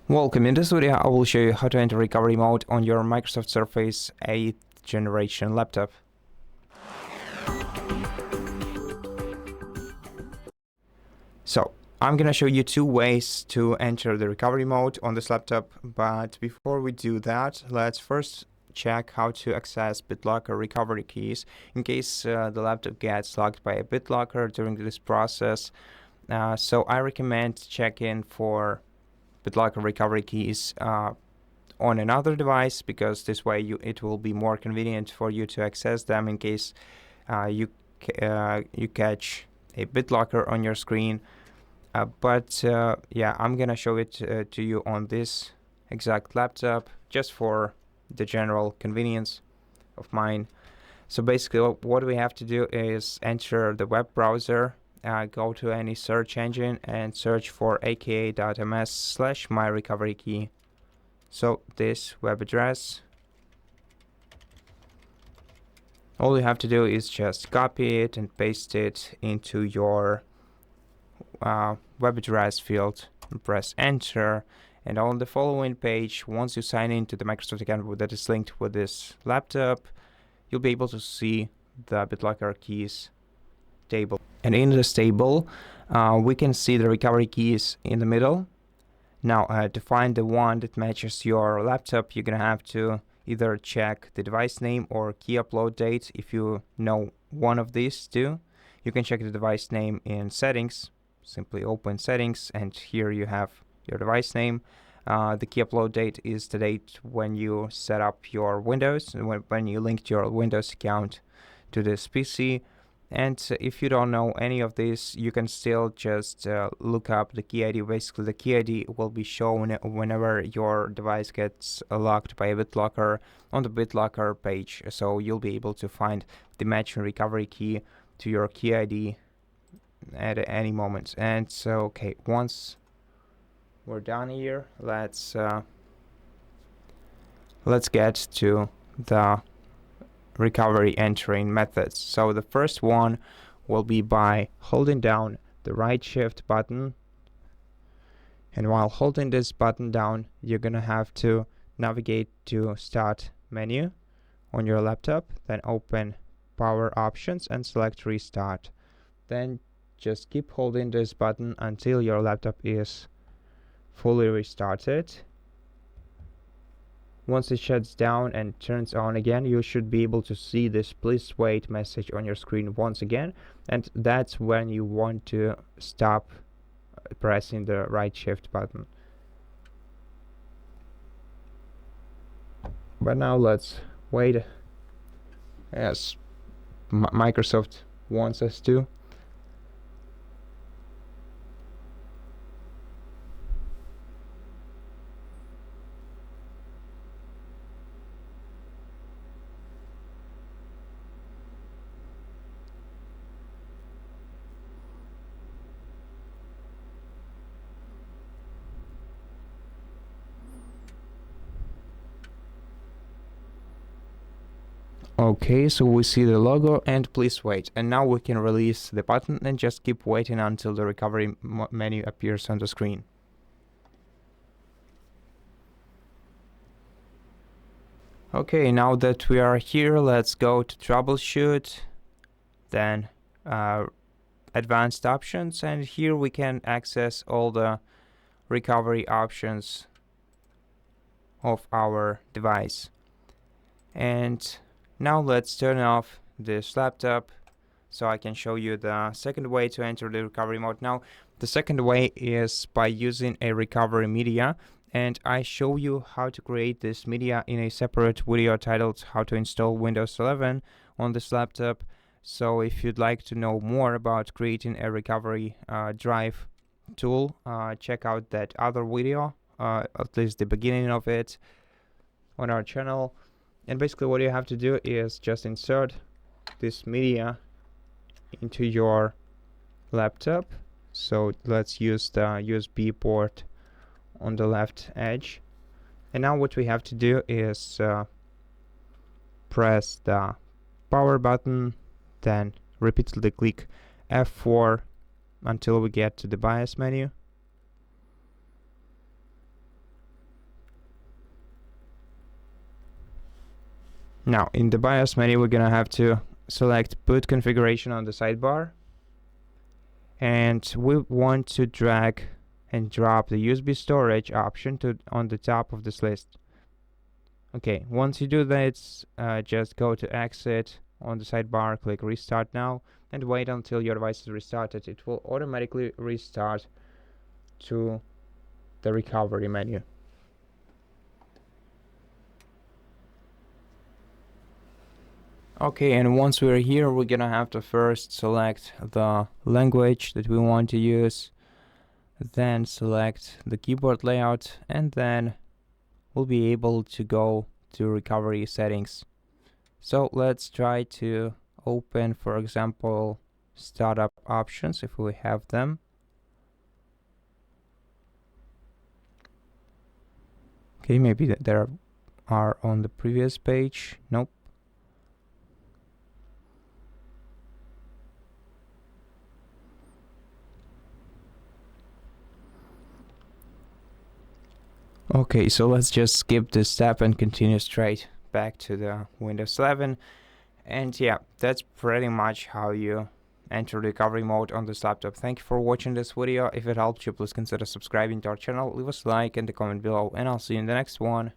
Welcome. In this video, I will show you how to enter recovery mode on your Microsoft Surface 8th generation laptop. So, I'm gonna show you two ways to enter the recovery mode on this laptop, but before we do that, let's first check how to access BitLocker recovery keys in case the laptop gets locked by a BitLocker during this process. So I recommend checking for BitLocker recovery keys on another device, because this way it will be more convenient for you to access them in case you catch a BitLocker on your screen. Yeah, I'm gonna show it to you on this exact laptop just for the general convenience of mine. So basically what we have to do is enter the web browser, go to any search engine and search for aka.ms/myrecoverykey. So this web address, all you have to do is just copy it and paste it into your web address field and press enter. And on the following page, once you sign into the Microsoft account that is linked with this laptop, you'll be able to see the BitLocker keys table. And in this table, we can see the recovery keys in the middle. Now, to find the one that matches your laptop, you're gonna have to either check the device name or key upload date. If you know one of these two, you can check the device name in settings. Simply open settings, and here you have your device name. The key upload date is the date when you set up your Windows, when you linked your Windows account to this PC. And if you don't know any of this, you can still just look up the key ID. Basically, the key ID will be shown whenever your device gets locked by a BitLocker on the BitLocker page. So you'll be able to find the matching recovery key to your key ID at any moment. And so, okay, once we're done here, let's get to the recovery entering methods. So the first one will be by holding down the right shift button, and while holding this button down, you're gonna have to navigate to start menu on your laptop, then open power options and select restart. Then just keep holding this button until your laptop is fully restarted. Once it shuts down and turns on again, you should be able to see this "please wait" message on your screen once again, and that's when you want to stop pressing the right shift button. But now let's wait, as Microsoft wants us to. Okay, so we see the logo and "please wait," and now we can release the button and just keep waiting until the recovery menu appears on the screen. Okay, now that we are here, let's go to Troubleshoot, then Advanced Options, and here we can access all the recovery options of our device. And now let's turn off this laptop so I can show you the second way to enter the recovery mode. Now, the second way is by using a recovery media, and I show you how to create this media in a separate video titled "How to Install Windows 11 on this laptop." So if you'd like to know more about creating a recovery drive tool, check out that other video, at least the beginning of it, on our channel. And basically what you have to do is just insert this media into your laptop. So let's use the USB port on the left edge. And now what we have to do is press the power button, then repeatedly click F4 until we get to the BIOS menu. Now in the BIOS menu, we're gonna have to select boot configuration on the sidebar, and we want to drag and drop the USB storage option on the top of this list. Okay, once you do that, just go to exit on the sidebar, click restart now, and wait until your device is restarted. It will automatically restart to the recovery menu. Okay, and once we're here, we're gonna have to first select the language that we want to use, then select the keyboard layout, and then we'll be able to go to recovery settings. So let's try to open, for example, startup options if we have them. Okay, maybe there are on the previous page. Nope. Okay, so let's just skip this step and continue straight back to the Windows 11. And yeah, that's pretty much how you enter recovery mode on this laptop. Thank you for watching this video. If it helped you, please consider subscribing to our channel, leave us a like and a comment below, and I'll see you in the next one.